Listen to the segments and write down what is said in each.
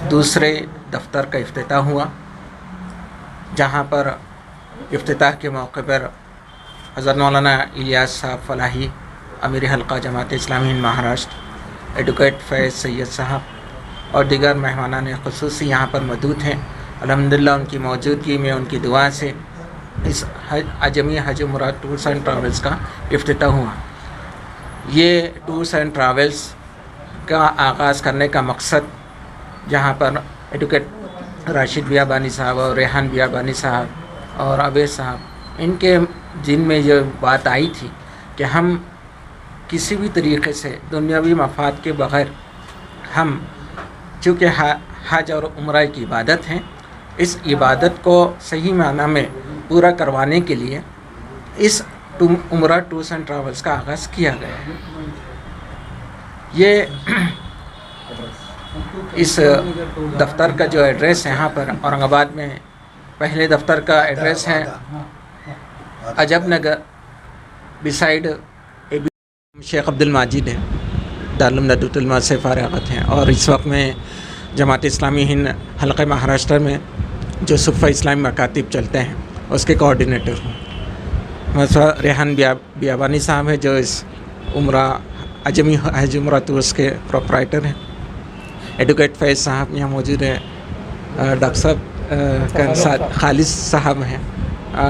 दूसरे दफ्तर का इफ्तिताह हुआ, जहाँ पर इफ्तिताह के मौके पर हज़रत मौलाना इलियास साहब फलाही अमीर हल्का जमात इस्लामी हिंद महाराष्ट्र, एडवोकेट फैज़ सैयद साहब और दीगर मेहमानान ख़ुसूसी यहाँ पर मौजूद हैं। अल्हम्दुलिल्लाह उनकी मौजूदगी में, उनकी दुआ से इस अजमी हज उम्रा टूर्स एंड ट्रैवल्स का इफ्तिताह हुआ। ये टूर्स एंड ट्रैवल्स का आगाज़ करने का मकसद, जहाँ पर एडवोकेट राशिद बियाबानी साहब और रेहान बियाबानी साहब और अवैस साहब, इनके जिनमें ये बात आई थी कि हम किसी भी तरीक़े से दुनियावी मफाद के बग़ैर, हम चूँकि हज और उम्रा की इबादत हैं, इस इबादत को सही माना में पूरा करवाने के लिए इस उम्रा टूर्स एंड ट्रैवल्स का आगाज़ किया गया है। ये इस दफ्तर का जो एड्रेस है यहाँ पर औरंगाबाद में, पहले दफ्तर का एड्रेस है अजब नगर बिसाइड शेख अब्दुल माजिद है, दारुल नदवतुल उलमा से फ़ारिग़त हैं और इस वक्त में जमात इस्लामी हिंद हल्क़े महाराष्ट्र में जो सुफ़ा इस्लामी मकातिब चलते हैं उसके कोऑर्डिनेटर हूँ। मसला रेहान बियाबानी साहब है जो इस उम्रा अजमी हज उम्रा टूर्स के प्रोप्राइटर हैं। एडवोकेट फैज़ साहब यहाँ मौजूद हैं, डॉक्टर साहब का साथ खालिद साहब हैं,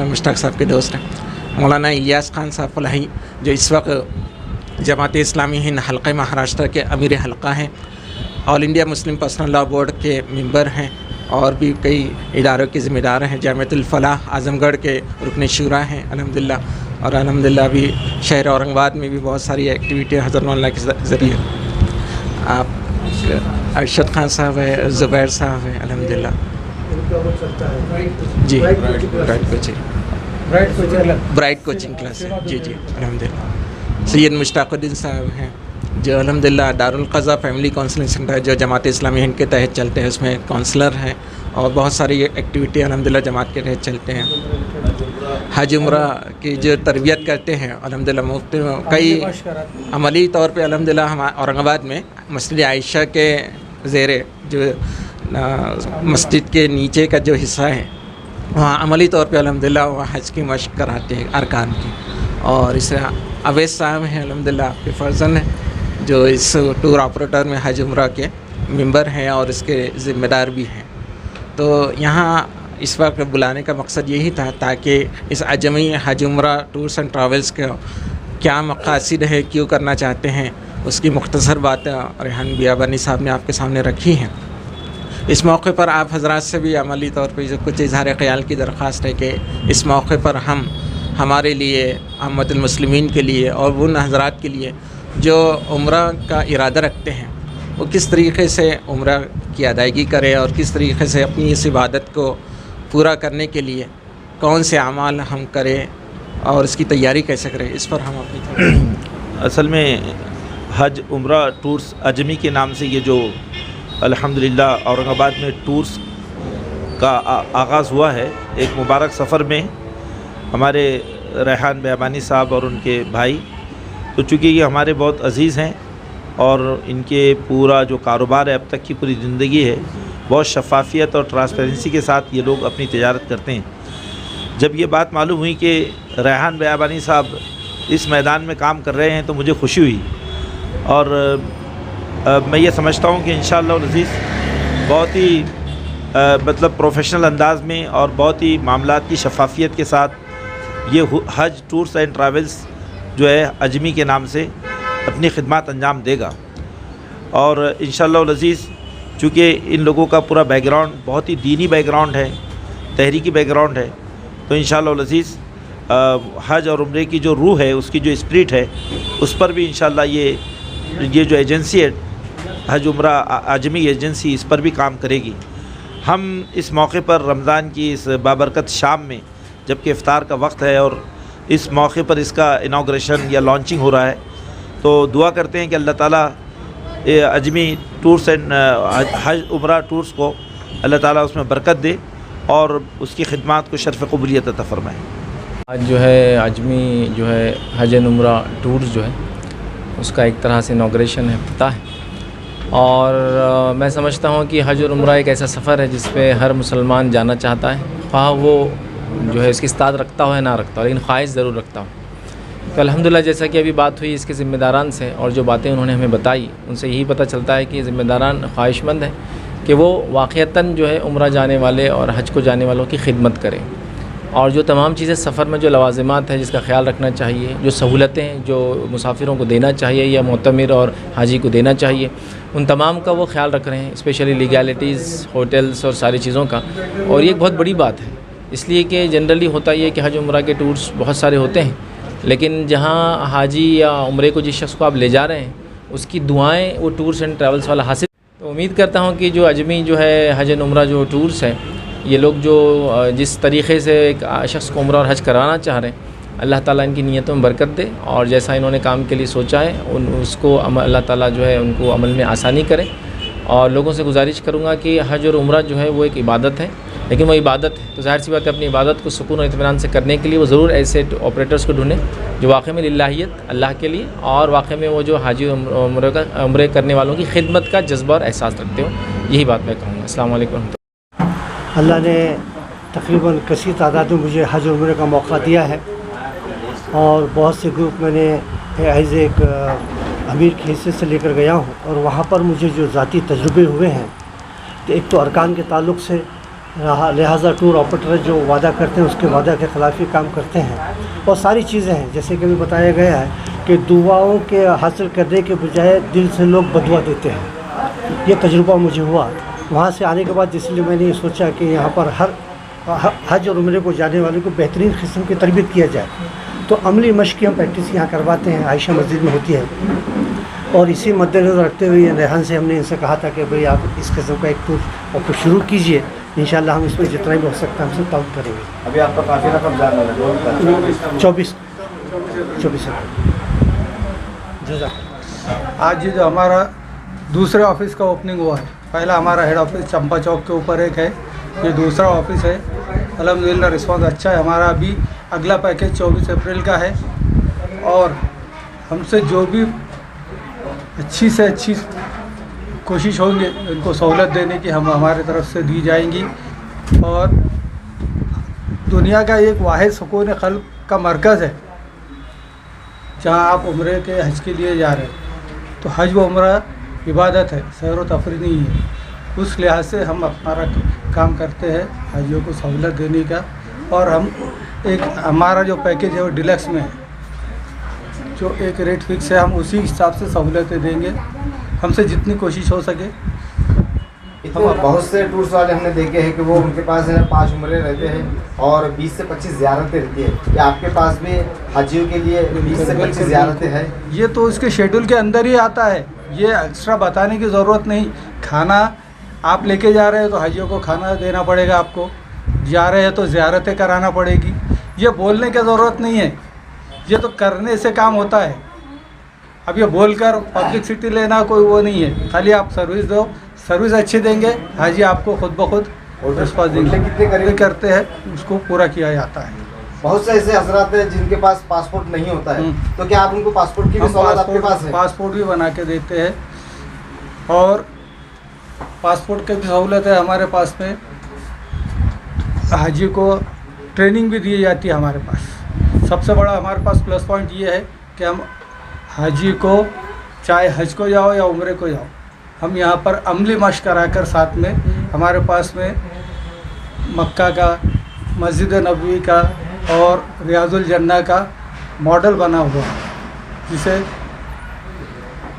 मुश्ताक साहब के दोस्त हैं। मौलाना इलियास खान साहब फलाही जो इस वक्त जमात इस्लामी हिंद हल्क़े महाराष्ट्र के अमीर हल्का हैं, all India Muslim personal law board के मेंबर हैं और भी कई इदारों के ज़िम्मेदार हैं। जामिअतुल फलाह आज़मगढ़ के रुकन शुरा हैं अल्हम्दुलिल्लाह, और अल्हम्दुलिल्लाह अभी शहर औरंगाबाद में भी बहुत सारी एक्टिविटी हज़रत मौलाना के ज़रिए। आप अरशद खान साहब है, ज़ुबैर साहब है अल्हम्दुलिल्लाह जी, ब्राइट कोचिंग क्लास है जी अल्हम्दुलिल्लाह। सैयद मुश्ताकुद्दीन साहब हैं जो अल्हम्दुलिल्लाह दारुल क़ज़ा फैमिली काउंसलिंग सेंटर जो जमात इस्लामी हिंद के तहत चलते हैं उसमें काउंसलर हैं, और बहुत सारी एक्टिविटी अल्हम्दुलिल्लाह जमात के तहत चलते हैं। हज उम्रा की जो तरबियत करते हैं अल्हम्दुलिल्लाह मुफ्त कई अमली तौर पे अल्हम्दुलिल्लाह हम औरंगाबाद में मस्जिद आयशा के ज़ेरे जो मस्जिद के नीचे का जो हिस्सा है वहाँ अमली तौर पे अल्हम्दुलिल्लाह वहाँ हज की मशक़ कराते हैं अरकान की। और इस अवैस साहब हैं अल्हम्दुलिल्लाह आपके फ़र्जन हैं जो इस टूर ऑपरेटर में हज उम्रा के मेंबर हैं और इसके ज़िम्मेदार भी हैं। तो यहाँ इस वक्त बुलाने का मकसद यही था ताकि इस अजमी हज उम्रा टूर्स एंड ट्रैवल्स का क्या मक़ासिद है, क्यों करना चाहते हैं, उसकी मुख्तसर बातें रेहान बियाबानी साहब ने आपके सामने रखी हैं। इस मौके पर आप हज़रात से भी अमली तौर पर जो कुछ इज़हार ख़याल की दरख्वास्त है कि इस मौके पर हम हमारे लिए, अम्मतुल मुस्लिमीन के लिए और उन हज़रात के लिए जो उम्रा का इरादा रखते हैं वो किस तरीक़े से उम्रा की अदायगी करें और किस तरीक़े से अपनी इस इबादत को पूरा करने के लिए कौन से अमाल हम करें और इसकी तैयारी कैसे करें, इस पर हम अपनी असल में हज उम्रा टूर्स अजमी के नाम से ये जो अल्हम्दुलिल्लाह औरंगाबाद में टूर्स का आगाज़ हुआ है, एक मुबारक सफ़र में हमारे रेहान बियाबानी साहब और उनके भाई, तो चूँकि ये हमारे बहुत अज़ीज़ हैं और इनके पूरा जो कारोबार है अब तक की पूरी ज़िंदगी है बहुत शफ़ाफ़ियत और ट्रांसपेरेंसी के साथ ये लोग अपनी तिजारत करते हैं। जब ये बात मालूम हुई कि रेहान बियाबानी साहब इस मैदान में काम कर रहे हैं तो मुझे खुशी हुई, और मैं ये समझता हूँ कि इंशाअल्लाह अज़ीज़ बहुत ही मतलब प्रोफेशनल अंदाज़ में और बहुत ही मामलात की शफ़ाफ़ियत के साथ ये हज टूर्स एंड ट्रैवल्स जो है अजमी के नाम से अपनी खिदमत अंजाम देगा। और इंशाअल्लाह अज़ीज़ चूँकि इन लोगों का पूरा बैकग्राउंड बहुत ही दीनी बैकग्राउंड है, तहरीकी बैकग्राउंड है, तो इंशाअल्लाह अज़ीज़ हज और उम्रे की जो रूह है, उसकी जो स्पिरिट है, उस पर भी इंशाअल्लाह ये जो एजेंसी है हज उम्रा अजमी एजेंसी, इस पर भी काम करेगी। हम इस मौके पर रमज़ान की इस बाबरकत शाम में जबकि इफ्तार का वक्त है और इस मौके पर इसका इनाग्रेशन या लॉन्चिंग हो रहा है, तो दुआ करते हैं कि अल्लाह ताला अजमी टूर्स एंड हज उम्रा टूर्स को अल्लाह ताला उसमें बरकत दे और उसकी खिदमत को शर्फ़ क़बूलियत अता फ़रमाए। आज जो है अजमी जो है हज एंड उम्रा टूर्स जो है उसका एक तरह से इनाग्रेशन है, पता है। और मैं समझता हूँ कि हज और उम्रा एक ऐसा सफ़र है जिस पे हर मुसलमान जाना चाहता है, ख्वाह वो जो है इसकी इस्तात रखता हो या ना रखता हो, लेकिन ख्वाहिश ज़रूर रखता हो। तो अल्हम्दुलिल्लाह जैसा कि अभी बात हुई इसके ज़िम्मेदारान से और जो बातें उन्होंने हमें बताई उनसे यही पता चलता है कि ज़िम्मेदारान ख्वाहिशमंद हैं कि वो वाक़ईतन जो है उम्रा जाने वाले और हज को जाने वालों की खिदमत करें, और जो तमाम चीज़ें सफ़र में जो लवाज़िमात है जिसका ख्याल रखना चाहिए, जो सहूलतें जो मुसाफिरों को देना चाहिए या मोतमिर और हाजी को देना चाहिए, उन तमाम का वो ख्याल रख रहे हैं, स्पेशली लीगैलिटीज़, होटल्स और सारी चीज़ों का। और ये एक बहुत बड़ी बात है, इसलिए कि जनरली होता ये है कि हज उम्रा के टूर्स बहुत सारे होते हैं, लेकिन जहाँ हाजी या उम्रे को जिस शख्स को आप ले जा रहे हैं उसकी दुआएँ वो टूर्स एंड ट्रैवल्स वाला हासिल। तो उम्मीद करता हूँ कि जो अजमी जो है हज एंड उम्रा जो टूर्स हैं, ये लोग जो जिस तरीक़े से एक शख्स को उम्रा और हज कराना चाह रहे हैं, अल्लाह ताला इनकी नीयतों में बरकत दे और जैसा इन्होंने काम के लिए सोचा है उसको अल्लाह ताला जो है उनको अमल में आसानी करे। और लोगों से गुजारिश करूँगा कि हज और उम्रा जो है वो एक इबादत है, लेकिन वो इबादत है तो ज़ाहिर सी बात है अपनी इबादत को सुकून और इत्मीनान से करने के लिए वो ज़रूर ऐसे ऑपरेटर्स को ढूँढें जो वाक़ई में लिल्लाहियत अल्लाह के लिए और वाक़ई में वो जो हाजी उम्रे करने वालों की खिदमत का जज्बा और एहसास रखते हो। यही बात मैं कहूँगा। अस्सलाम वालेकुम। अल्लाह ने तकरीबन कसीर तादाद में मुझे हज उम्रे का मौका दिया है और बहुत से ग्रुप मैंने एज एक अमीर के हिस्से से लेकर गया हूँ और वहाँ पर मुझे जो ज़ाती तजुर्बे हुए हैं तो एक तो अरकान के ताल्लुक़ से लिहाजा टूर ऑपरेटर जो वादा करते हैं उसके वादा के ख़िलाफ़ ही काम करते हैं और सारी चीज़ें हैं जैसे कि अभी बताया गया है कि दुआओं के हासिल करने के बजाय दिल से लोग बदुआ देते हैं। ये तजुर्बा मुझे हुआ वहाँ से आने के बाद, इसलिए मैंने ये सोचा कि यहाँ पर हर हज और उम्रे को जाने वाले को बेहतरीन किस्म की तरबियत किया जाए। तो अमली मश्क की हम प्रैक्टिस यहाँ करवाते हैं, आयशा मस्जिद में होती है और इसी मद्देनज़र रखते हुए रेहान से हमने इनसे कहा था कि भाई आप इस किस्म का एक टूर और शुरू कीजिए, इंशाल्लाह हम इसमें जितना भी हो सकता है हमसे ताउन करेंगे। अभी आपका काफ़ी रकम जाना है 24 आज जो हमारा दूसरे ऑफिस का ओपनिंग हुआ है, पहला हमारा हेड ऑफिस चंपा चौक के ऊपर एक है, ये दूसरा ऑफिस है। अल्हम्दुलिल्लाह रिस्पांस अच्छा है हमारा। अभी अगला पैकेज 24 अप्रैल का है और हमसे जो भी अच्छी से अच्छी कोशिश होंगे इनको सहूलत देने की हम हमारे तरफ से दी जाएंगी। और दुनिया का एक वाहिद सुकून क़ल्ब का मरकज़ है जहाँ आप उम्रे के हज के लिए जा रहे हैं। तो हज व उम्रा इबादत है, सैर व तफरीह नहीं है। उस लिहाज से हम हमारा काम करते हैं हाजियों को सहूलत देने का। और हम एक हमारा जो पैकेज है वो डिलक्स में है, जो एक रेट फिक्स है, हम उसी हिसाब से सहूलतें देंगे, हमसे जितनी कोशिश हो सके। बहुत से टूर्स वाले हमने देखे हैं कि वो उनके पास है 5 उम्रे रहते हैं और 20 से 25 ज़ियारतें रहती है। क्या आपके पास भी हाजियों के लिए 20 से 25 ज़ियारतें हैं? ये तो इसके शेड्यूल के अंदर ही आता है, ये एक्स्ट्रा बताने की ज़रूरत नहीं। खाना आप लेके जा रहे हैं तो हाजियों को खाना देना पड़ेगा, आपको जा रहे हैं तो ज़ियारतें कराना पड़ेगी। ये बोलने की ज़रूरत नहीं है, ये तो करने से काम होता है। अब ये बोलकर पब्लिसिटी लेना कोई वो नहीं है, खाली आप सर्विस दो, सर्विस अच्छी देंगे, हाजी आपको खुद ब खुद रिस्पांस देंगे। कितने करते हैं उसको पूरा किया जाता है। बहुत से ऐसे हजरात हैं जिनके पास पासपोर्ट नहीं होता है, तो क्या आप उनको पासपोर्ट की भी सहूलत आपके पास है? पासपोर्ट भी बना के देते हैं और पासपोर्ट की भी सहूलत है हमारे पास में। हाजी को ट्रेनिंग भी दी जाती है हमारे पास। सबसे बड़ा हमारे पास प्लस पॉइंट ये है कि हम हाजी को चाहे हज को जाओ या उम्रे को जाओ, हम यहाँ पर अमली मश्क कराकर साथ में हमारे पास में मक्का का, मस्जिद नबवी का और रियाजुल जन्ना का मॉडल बना हुआ है,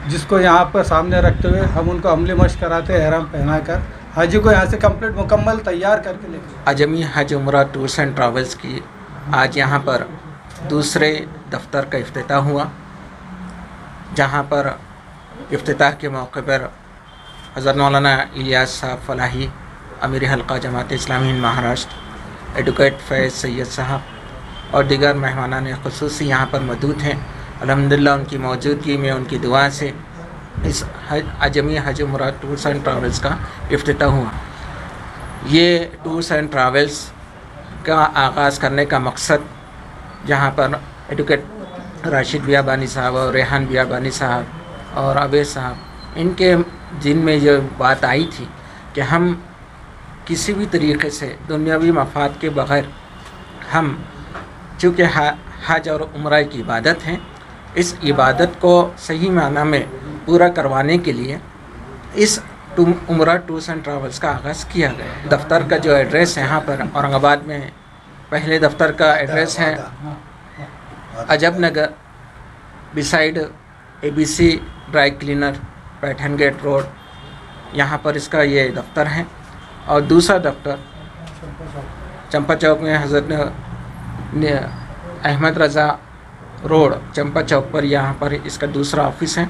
जिसको यहाँ पर सामने रखते हुए हम उनको अमली मश्क कराते हैं एहराम पहनाकर। हाजी को यहाँ से कंप्लीट मुकम्मल तैयार करके लेकर। अजमी हज उम्रा टूर्स एंड ट्रैवल्स की आज यहाँ पर दूसरे दफ्तर का इफ्तिताह हुआ, जहाँ पर इफ्तिताह के मौके पर हज़रत मौलाना इलियास साहब फलाही, अमीर हल्का जमात इस्लामी हिंद महाराष्ट्र, एडवोकेट फैज़ सैयद साहब और दीगर मेहमानान ख़ुसूसी यहाँ पर मौजूद हैं। अल्हम्दुलिल्लाह उनकी मौजूदगी में, उनकी दुआ से इस अजमी हज उम्रा टूर्स एंड ट्रैवल्स का इफ्तिताह हुआ। ये टूर्स एंड ट्रैवल्स का आगाज़ करने का मकसद, जहाँ पर एडवोकेट राशिद बियाबानी साहब और रेहान बियाबानी साहब और अवैस साहब, इनके जिनमें ये बात आई थी कि हम किसी भी तरीके से दुनियावी मफाद के बग़ैर हम चूँकि हज और उम्रा की इबादत है, इस इबादत को सही माना में पूरा करवाने के लिए इस उम्रा टूर्स एंड ट्रैवल्स का आगाज़ किया गया। दफ्तर का जो एड्रेस है यहाँ पर औरंगाबाद में, पहले दफ्तर का एड्रेस है Ajab Nagar beside ABC dry cleaner Paithan gate road, यहाँ पर इसका ये दफ्तर है। और दूसरा दफ्तर चंपा चौक में हज़रत अहमद रज़ा रोड चंपा चौक पर, यहाँ पर इसका दूसरा ऑफिस है।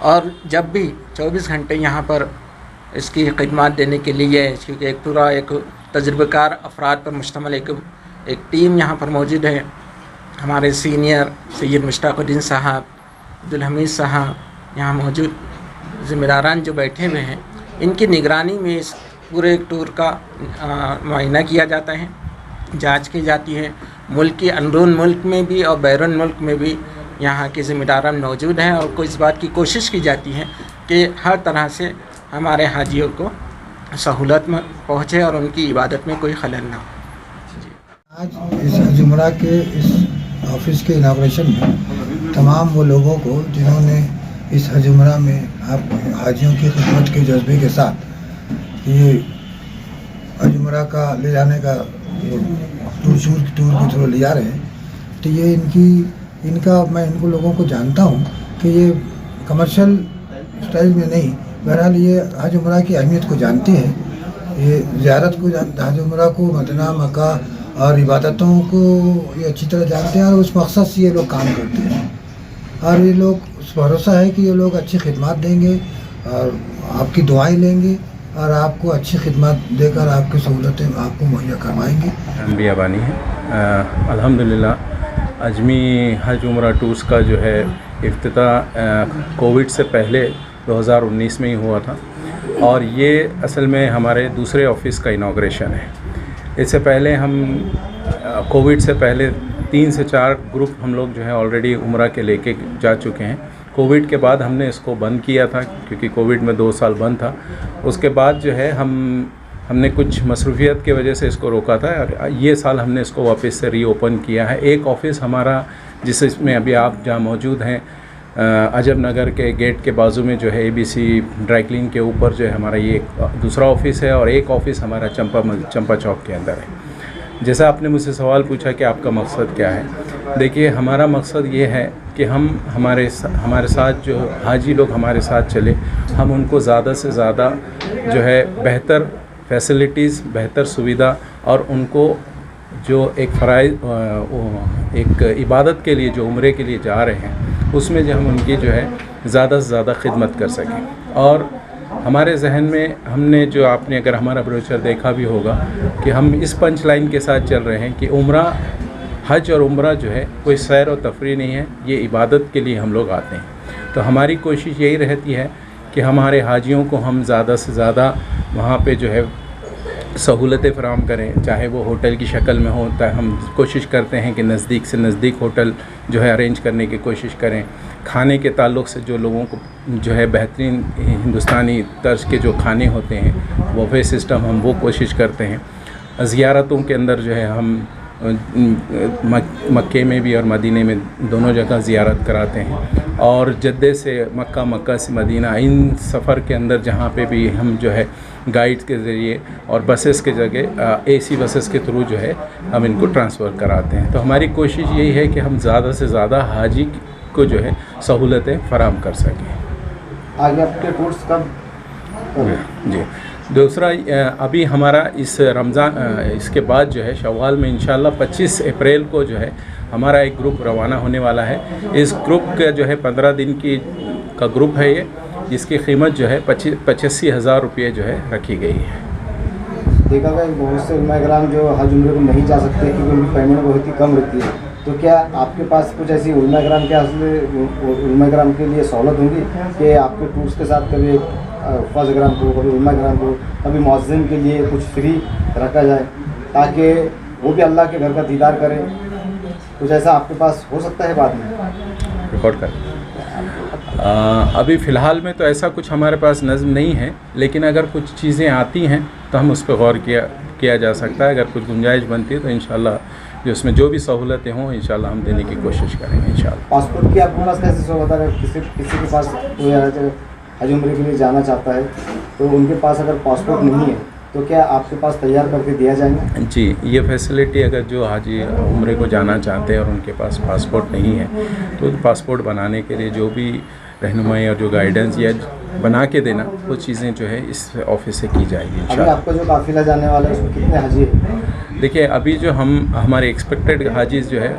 और जब भी 24 घंटे यहाँ पर इसकी खिदमत देने के लिए, क्योंकि एक पूरा एक तजुर्बेकार अफराद पर मुश्तमिल एक टीम यहाँ पर मौजूद है। हमारे सीनियर सैयद मुश्ताकुद्दीन साहब, अब्दुल हमीद साहब यहाँ मौजूद ज़िम्मेदारान जो बैठे हुए हैं, इनकी निगरानी में इस पूरे टूर का मुआयना किया जाता है, जांच की जाती है। मुल्क के अंदरून मुल्क में भी और बैरून मुल्क में भी यहाँ के ज़िम्मेदारान मौजूद हैं और इस बात की कोशिश की जाती है कि हर तरह से हमारे हाजियों को सहूलत में पहुँचे और उनकी इबादत में कोई खलल ना हो। आज इस हज उम्रा के इस ऑफिस के इनाग्रेशन में तमाम वो लोगों को जिन्होंने इस हज उम्रा में आप हाजियों की खिदमत के जज्बे के साथ ये हज उम्रा का ले जाने का टूर के थ्रू ले जा रहे हैं, तो ये इनका मैं इनको लोगों को जानता हूँ कि ये कमर्शियल स्टाइल में नहीं, बहरहाल ये हज उम्रा की अहमियत को जानते हैं, ये ज़ियारत को जानते, हज उम्रा को, मदीना मक्का और इबादतों को ये अच्छी तरह जानते हैं और उस मकसद से ये लोग काम करते हैं। और ये लोग उस भरोसा है कि ये लोग अच्छी खिदमत देंगे और आपकी दुआएं लेंगे और आपको अच्छी खिदमत देकर आपकी सहूलतें आपको मुहैया करवाएंगे। बियाबानी है। अल्हम्दुलिल्लाह अजमी हज उम्रा टूर्स का जो है इफ्तिताह कोविड से पहले 2019 में ही हुआ था और ये असल में हमारे दूसरे ऑफिस का इनाग्रेशन है। इससे पहले हम कोविड से पहले 3 से 4 ग्रुप हम लोग जो है ऑलरेडी उम्रा के लेके जा चुके हैं। कोविड के बाद हमने इसको बंद किया था क्योंकि कोविड में 2 साल बंद था। उसके बाद जो है हमने कुछ मसरूफियत की वजह से इसको रोका था और ये साल हमने इसको वापस से रीओपन किया है। एक ऑफ़िस हमारा जिसमें अभी आप जहाँ मौजूद हैं अजब नगर के गेट के बाजू में जो है ABC ड्राई क्लीन के ऊपर जो है हमारा ये दूसरा ऑफ़िस है और एक ऑफ़िस हमारा चंपा चौक के अंदर है। जैसा आपने मुझसे सवाल पूछा कि आपका मकसद क्या है, देखिए हमारा मकसद ये है कि हम हमारे साथ जो हाजी लोग हमारे साथ चले, हम उनको ज़्यादा से ज़्यादा जो है बेहतर फैसिलिटीज़, बेहतर सुविधा और उनको जो एक इबादत के लिए जो उम्रे के लिए जा रहे हैं उसमें जो हम उनकी जो है ज़्यादा से ज़्यादा खिदमत कर सकें। और हमारे जहन में हमने जो आपने अगर हमारा ब्रोचर देखा भी होगा कि हम इस पंच लाइन के साथ चल रहे हैं कि उम्रा, हज और उम्रा जो है कोई सैर और तफरी नहीं है, ये इबादत के लिए हम लोग आते हैं। तो हमारी कोशिश यही रहती है कि हमारे हाजियों को हम ज़्यादा से ज़्यादा वहाँ पे जो है सहूलतें फ़राहम करें, चाहे वो होटल की शक्ल में होता है। हम कोशिश करते हैं कि नज़दीक से नज़दीक होटल जो है अरेंज करने की कोशिश करें। खाने के ताल्लुक़ से जो लोगों को जो है बेहतरीन हिंदुस्तानी तर्ज के जो खाने होते हैं बुफ़े सिस्टम हम वो कोशिश करते हैं। ज़ियारतों के अंदर जो है हम मक्के में भी और मदीने में दोनों जगह ज़ियारत कराते हैं और जद्दे से मक्का, मक्का से मदीना, इन सफ़र के अंदर जहाँ पे भी हम जो है गाइड के ज़रिए और बसेस के जगह AC बसेस के थ्रू जो है हम इनको ट्रांसफ़र कराते हैं। तो हमारी कोशिश यही है कि हम ज़्यादा से ज़्यादा हाजी को जो है सहूलतें फ़राहम कर सकें। आगे आपके टूर्स कब? जी, दूसरा अभी हमारा इस रमज़ान इसके बाद जो है शव्वाल में इंशाल्लाह 25 अप्रैल को जो है हमारा एक ग्रुप रवाना होने वाला है। इस ग्रुप का जो है 15 दिन का ग्रुप है ये, जिसकी कीमत जो है 85,000 रुपये जो है रखी गई है। देखा गया बहुत से उलमा-ए-किराम जो हज उम्रे को नहीं जा सकते क्योंकि उनकी पेमेंट बहुत ही कम रहती है, तो क्या आपके पास कुछ ऐसी उलमा-ए-किराम के लिए सहूलत होगी कि आपके टूर्स के साथ कभी फज़-ए-किराम को, कभी उलमा-ए-किराम को, कभी मुअज़्ज़िन के लिए कुछ फ्री रखा जाए ताकि वो भी अल्लाह के घर का दीदार करें? कुछ ऐसा आपके पास हो सकता है बाद में? रिकॉर्ड कर अभी फ़िलहाल में तो ऐसा कुछ हमारे पास नज़्म नहीं है, लेकिन अगर कुछ चीज़ें आती हैं तो हम उस पर गौर किया जा सकता है। अगर कुछ गुंजाइश बनती है तो इंशाल्लाह जो उसमें जो भी सहूलतें हों इंशाल्लाह हम देने की कोशिश करेंगे इंशाल्लाह। पासपोर्ट की आपके पास कैसे सहूलत है? अगर किसी के पास कोई हज उम्रे के लिए जाना चाहता है तो उनके पास अगर पासपोर्ट नहीं है तो क्या आपके पास तैयार करके दिया जाएगा? जी, ये फैसिलिटी अगर जो हाजी उम्रे को जाना चाहते हैं और उनके पास पासपोर्ट नहीं है तो पासपोर्ट बनाने के लिए जो भी रहनुमाई और जो गाइडेंस या बना के देना वो चीज़ें जो है इस ऑफिस से की जाएगी इंशाल्लाह। आपका जो काफिला जाने वाला है उसमें कितने हाजी है? देखिए अभी जो हमारे एक्सपेक्टेड हाजीज़ जो है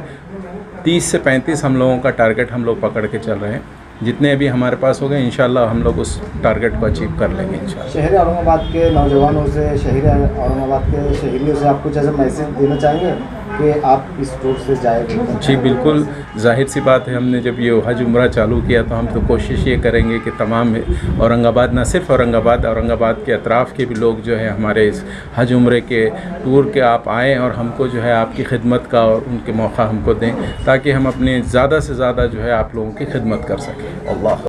30 से 35 हम लोगों का टारगेट हम लोग पकड़ के चल रहे हैं। जितने अभी हमारे पास हो गए इंशाल्लाह हम लोग उस टारगेट को अचीव कर लेंगे इंशाल्लाह। शहर औरंगाबाद के नौजवानों से, शहर औरंगाबाद के शहरियों से आप कुछ ऐसा मैसेज देना चाहेंगे कि आप इस टूर से जाएंगे? जी बिल्कुल, जाहिर सी बात है, हमने जब ये हज उम्रा चालू किया तो हम तो कोशिश ये करेंगे कि तमाम औरंगाबाद, न सिर्फ औरंगाबाद के अतराफ़ के भी लोग जो है हमारे इस हज उम्रे के टूर के आप आएँ और हमको जो है आपकी खिदमत का और उनके मौका हमको दें ताकि हम अपने ज़्यादा से ज़्यादा जो है आप लोगों की खिदमत कर सकें। अल्लाह।